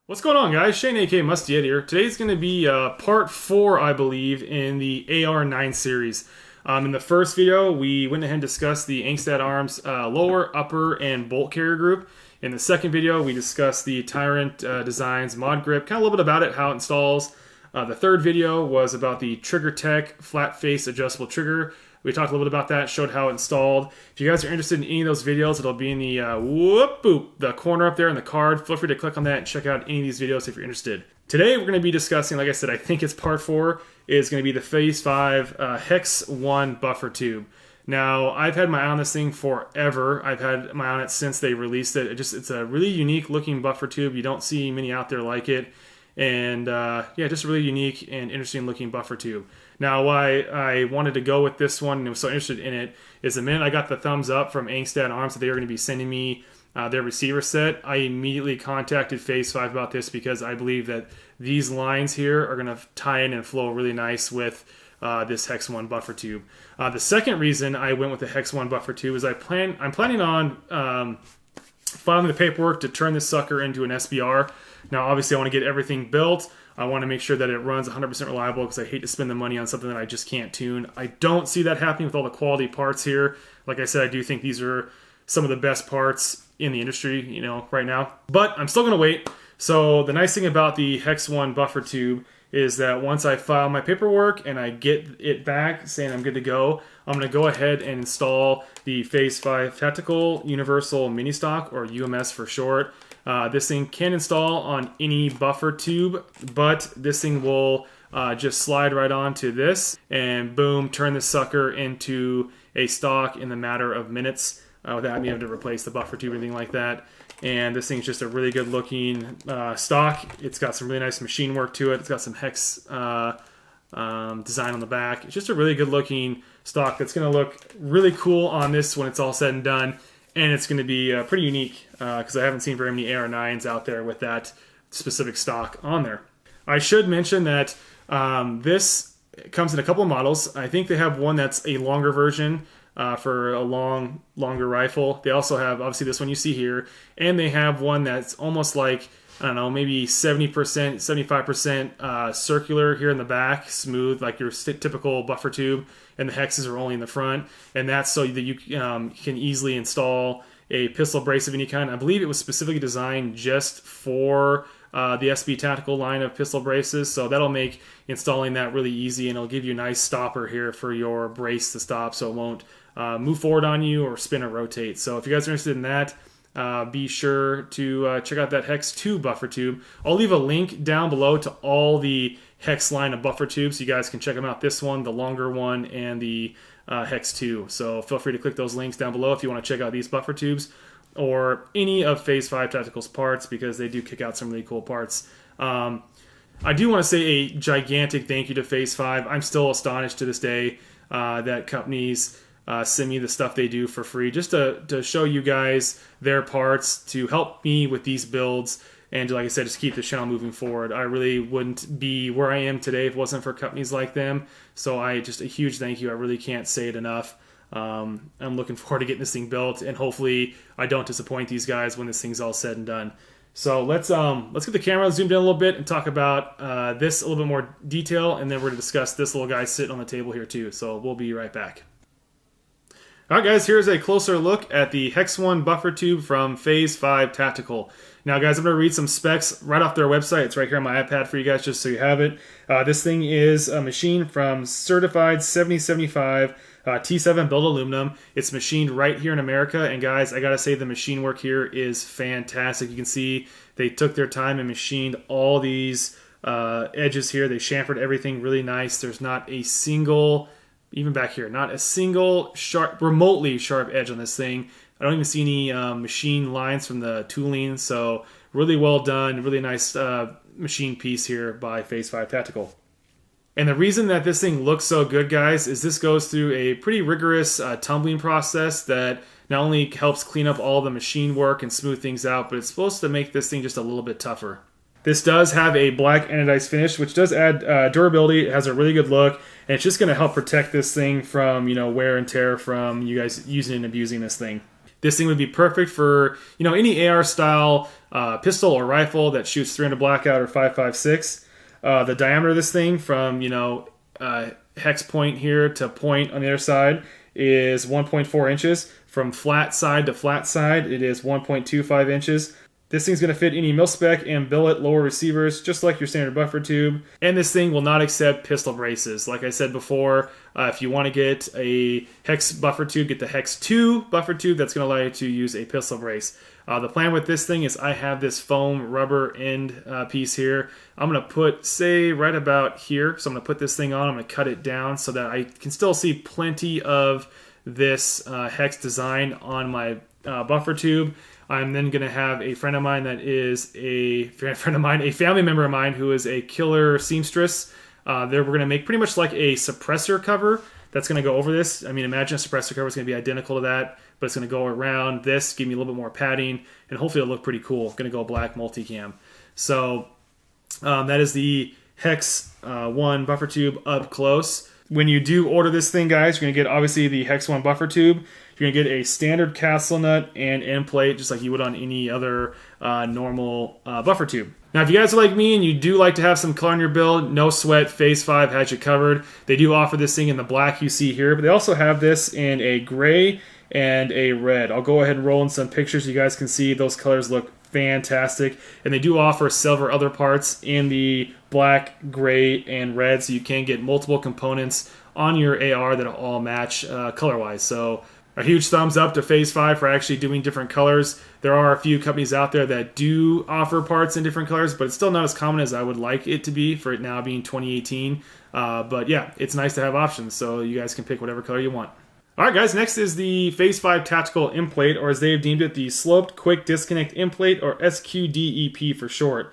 What's going on, guys? Shane, aka Musty Yeti here. Today's going to be part 4, I believe, in the AR-9 series. In the first video, we went ahead and discussed the Angstad Arms lower, upper, and bolt carrier group. In the second video, we discussed the Tyrant Designs mod grip, kind of a little bit about it, how it installs. The third video was about the Trigger Tech flat face adjustable trigger. We talked a little bit about that, showed how it installed. If you guys are interested in any of those videos, it'll be in the the corner up there in the card. Feel free to click on that and check out any of these videos if you're interested. Today we're going to be discussing, like I said, I think it's part 4, is going to be the Phase 5 Hex 1 buffer tube. Now, I've had my eye on this thing forever. I've had my eye on it since they released it. It's a really unique looking buffer tube. You don't see many out there like it. And yeah, just a really unique and interesting looking buffer tube. Now, why I wanted to go with this one and was so interested in it is the minute I got the thumbs up from Angstad Arms that they were going to be sending me their receiver set, I immediately contacted Phase 5 about this because I believe that these lines here are going to tie in and flow really nice with this Hex 1 buffer tube. The second reason I went with the Hex 1 buffer tube is I'm planning on filing the paperwork to turn this sucker into an SBR. Now, obviously, I want to get everything built. I want to make sure that it runs 100% reliable because I hate to spend the money on something that I just can't tune. I don't see that happening with all the quality parts here. Like I said, I do think these are some of the best parts in the industry, right now. But I'm still going to wait. So the nice thing about the Hex 1 buffer tube is that once I file my paperwork and I get it back saying I'm good to go, I'm going to go ahead and install the Phase 5 Tactical Universal Mini Stock, or UMS for short. This thing can install on any buffer tube, but this thing will just slide right onto this and boom, turn the sucker into a stock in the matter of minutes without me having to replace the buffer tube or anything like that. And this thing's just a really good looking stock. It's got some really nice machine work to it. It's got some hex design on the back. It's just a really good looking stock that's going to look really cool on this when it's all said and done. And it's going to be pretty unique because I haven't seen very many AR-9s out there with that specific stock on there. I should mention that this comes in a couple of models. I think they have one that's a longer version for a longer rifle. They also have, obviously, this one you see here. And they have one that's almost like, I don't know, maybe 70%, 75% circular here in the back, smooth, like your typical buffer tube, and the hexes are only in the front. And that's so that you can easily install a pistol brace of any kind. I believe it was specifically designed just for the SB Tactical line of pistol braces, so that'll make installing that really easy, and it'll give you a nice stopper here for your brace to stop so it won't move forward on you or spin or rotate. So if you guys are interested in that, be sure to check out that Hex 2 buffer tube. I'll leave a link down below to all the Hex line of buffer tubes so you guys can check them out. This one, the longer one, and the Hex 2. So feel free to click those links down below if you want to check out these buffer tubes or any of Phase 5 Tactical's parts, because they do kick out some really cool parts. I do want to say a gigantic thank you to Phase 5. I'm still astonished to this day that companies send me the stuff they do for free just to show you guys their parts, to help me with these builds, and to, like I said, just keep the channel moving forward. I really wouldn't be where I am today if it wasn't for companies like them. So just a huge thank you. I really can't say it enough. I'm looking forward to getting this thing built, and hopefully I don't disappoint these guys when this thing's all said and done. So let's get the camera zoomed in a little bit and talk about this a little bit more detail, and then we're going to discuss this little guy sitting on the table here too. So we'll be right back. Alright guys, here's a closer look at the Hex 1 buffer tube from Phase 5 Tactical. Now guys, I'm going to read some specs right off their website. It's right here on my iPad for you guys just so you have it. This thing is a machine from certified 7075 T7 build aluminum. It's machined right here in America, and guys, I gotta say the machine work here is fantastic. You can see they took their time and machined all these edges here. They chamfered everything really nice. There's not a single, even back here, not a single remotely sharp edge on this thing. I don't even see any machine lines from the tooling, so really well done, really nice machine piece here by Phase 5 Tactical. And the reason that this thing looks so good, guys, is this goes through a pretty rigorous tumbling process that not only helps clean up all the machine work and smooth things out, but it's supposed to make this thing just a little bit tougher. This does have a black anodized finish, which does add durability. It has a really good look, and it's just going to help protect this thing from, wear and tear from you guys using and abusing this thing. This thing would be perfect for, you know, any AR style pistol or rifle that shoots 300 blackout or 5.56. The diameter of this thing from, you know, hex point here to point on the other side is 1.4 inches. From flat side to flat side, it is 1.25 inches. This thing's going to fit any mil-spec and billet lower receivers, just like your standard buffer tube. And this thing will not accept pistol braces. Like I said before, if you want to get a hex buffer tube, get the hex 2 buffer tube. That's going to allow you to use a pistol brace. The plan with this thing is I have this foam rubber end piece here. I'm going to put, say, right about here. So I'm going to put this thing on. I'm going to cut it down so that I can still see plenty of this hex design on my buffer tube. I'm then going to have a friend of mine that is a family member of mine who is a killer seamstress. We're going to make pretty much like a suppressor cover that's going to go over this. I mean, imagine a suppressor cover is going to be identical to that, but it's going to go around this, give me a little bit more padding, and hopefully it'll look pretty cool. Going to go black multicam. So that is the Hex 1 buffer tube up close. When you do order this thing, guys, you're going to get obviously the Hex 1 buffer tube. You're going to get a standard castle nut and end plate, just like you would on any other normal buffer tube. Now, if you guys are like me and you do like to have some color in your build, no sweat, Phase 5 has you covered. They do offer this thing in the black you see here, but they also have this in a gray and a red. I'll go ahead and roll in some pictures so you guys can see. Those colors look fantastic. And they do offer several other parts in the black, gray, and red, so you can get multiple components on your AR that'll all match color-wise. So a huge thumbs up to Phase 5 for actually doing different colors. There are a few companies out there that do offer parts in different colors, but it's still not as common as I would like it to be for it now being 2018. But yeah, it's nice to have options, so you guys can pick whatever color you want. Alright guys, next is the Phase 5 Tactical End Plate, or as they have deemed it, the Sloped Quick Disconnect End Plate, or SQDEP for short.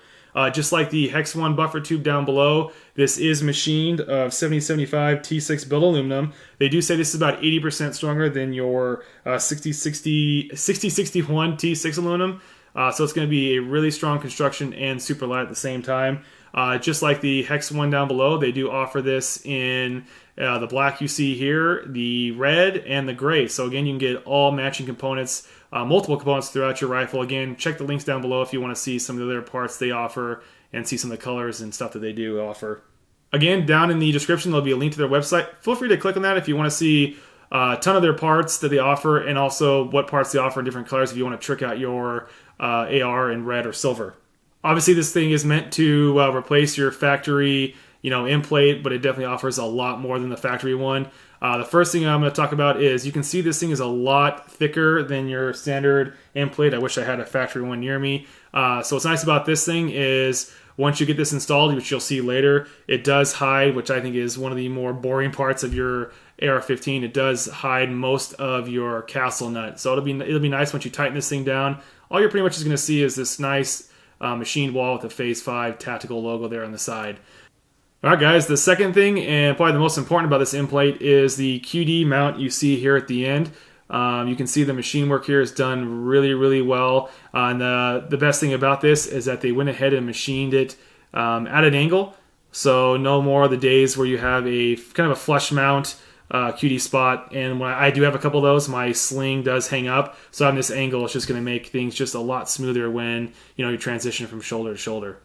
Just like the Hex 1 buffer tube down below, this is machined of 7075 T6 build aluminum. They do say this is about 80% stronger than your 6061 T6 aluminum. So it's going to be a really strong construction and super light at the same time. Just like the Hex 1 down below, they do offer this in the black you see here, the red, and the gray. So again, you can get all matching components, multiple components throughout your rifle. Again, check the links down below if you want to see some of the other parts they offer and see some of the colors and stuff that they do offer. Again, down in the description, there'll be a link to their website. Feel free to click on that if you want to see a ton of their parts that they offer, and also what parts they offer in different colors if you want to trick out your AR in red or silver. Obviously, this thing is meant to replace your factory, end plate, but it definitely offers a lot more than the factory one. The first thing I'm going to talk about is you can see this thing is a lot thicker than your standard end plate. I wish I had a factory one near me. So what's nice about this thing is once you get this installed, which you'll see later, it does hide, which I think is one of the more boring parts of your AR-15. It does hide most of your castle nut. So it'll be nice once you tighten this thing down. All you're pretty much is going to see is this nice machined wall with the Phase 5 tactical logo there on the side. Alright guys, the second thing, and probably the most important about this end plate, is the QD mount you see here at the end. You can see the machine work here is done really, really well. And the best thing about this is that they went ahead and machined it at an angle. So no more of the days where you have a kind of a flush mount QD spot. And when I do have a couple of those, my sling does hang up. So on this angle, it's just going to make things just a lot smoother when you transition from shoulder to shoulder.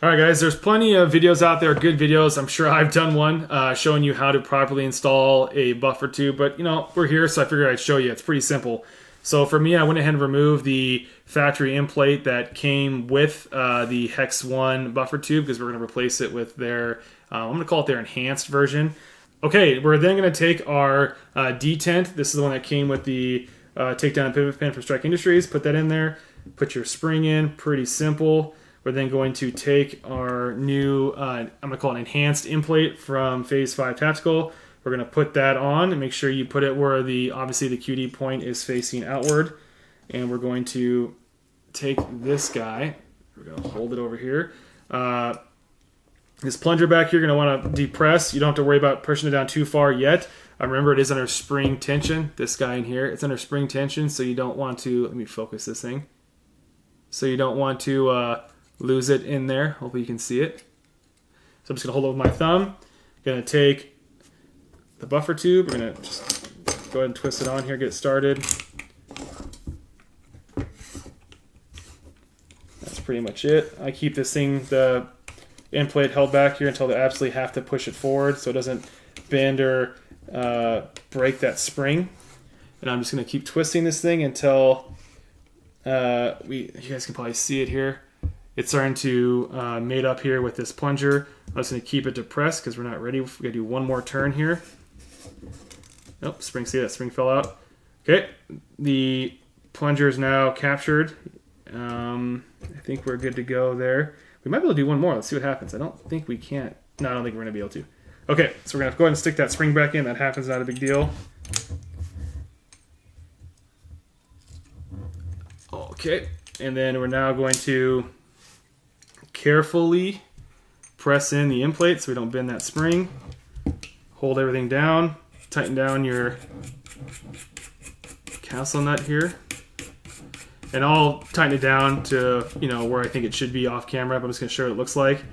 Alright guys, there's plenty of videos out there, good videos. I'm sure I've done one showing you how to properly install a buffer tube, but we're here, so I figured I'd show you. It's pretty simple. So for me, I went ahead and removed the factory end plate that came with the Hex 1 buffer tube, because we're going to replace it with their, I'm going to call it their enhanced version. Okay, we're then going to take our detent. This is the one that came with the takedown and pivot pin from Strike Industries. Put that in there. Put your spring in. Pretty simple. We're then going to take our new, I'm going to call it enhanced end plate from Phase 5 Tactical. We're going to put that on and make sure you put it where obviously the QD point is facing outward. And we're going to take this guy, we're going to hold it over here. This plunger back here, you're going to want to depress. You don't have to worry about pushing it down too far yet. Remember, it is under spring tension. This guy in here, it's under spring tension, so you don't want to, let me focus this thing. So you don't want to lose it in there. Hopefully you can see it. So I'm just going to hold it with my thumb. I'm going to take the buffer tube. We're going to just go ahead and twist it on here, get it started. pretty much it. I keep this thing, the end plate, held back here until I absolutely have to push it forward so it doesn't bend or break that spring. And I'm just going to keep twisting this thing until you guys can probably see it here. It's starting to mate up here with this plunger. I'm just going to keep it depressed because we're not ready. We're going to do one more turn here. Oh, spring, see that spring fell out. Okay, the plunger is now captured. I think we're good to go there. We might be able to do one more. Let's see what happens. I don't think we can't. No, I don't think we're going to be able to. Okay, so we're going to go ahead and stick that spring back in. That happens, not a big deal. Okay, and then we're now going to carefully press in the end plate so we don't bend that spring. Hold everything down. Tighten down your castle nut here. And I'll tighten it down to, where I think it should be off camera, but I'm just going to show you what it looks like.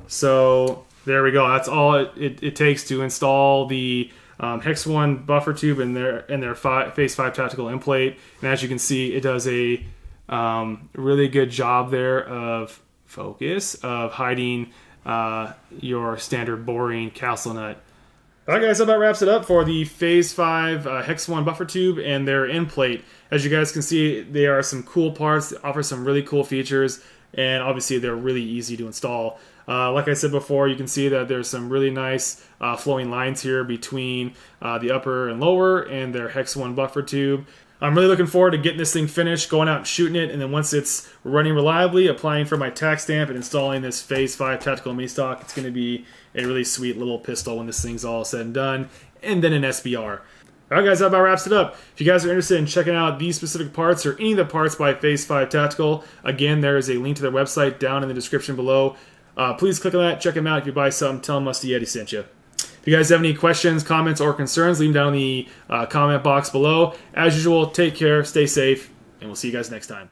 So there we go. That's all it takes to install the Hex 1 buffer tube and their Phase 5 tactical end plate. And as you can see, it does a really good job there of hiding your standard boring castle nut. Alright guys, that about wraps it up for the Phase 5 Hex 1 buffer tube and their end plate. As you guys can see, they are some cool parts, they offer some really cool features, and obviously they're really easy to install. Like I said before, you can see that there's some really nice flowing lines here between the upper and lower and their Hex 1 buffer tube. I'm really looking forward to getting this thing finished, going out and shooting it, and then once it's running reliably, applying for my tack stamp and installing this Phase 5 tactical mace stock. It's going to be a really sweet little pistol when this thing's all said and done, and then an SBR. Alright guys, that about wraps it up. If you guys are interested in checking out these specific parts or any of the parts by Phase 5 Tactical, again, there is a link to their website down in the description below. Please click on that, check them out. If you buy something, tell them Musty Yeti sent you. If you guys have any questions, comments, or concerns, leave them down in the comment box below. As usual, take care, stay safe, and we'll see you guys next time.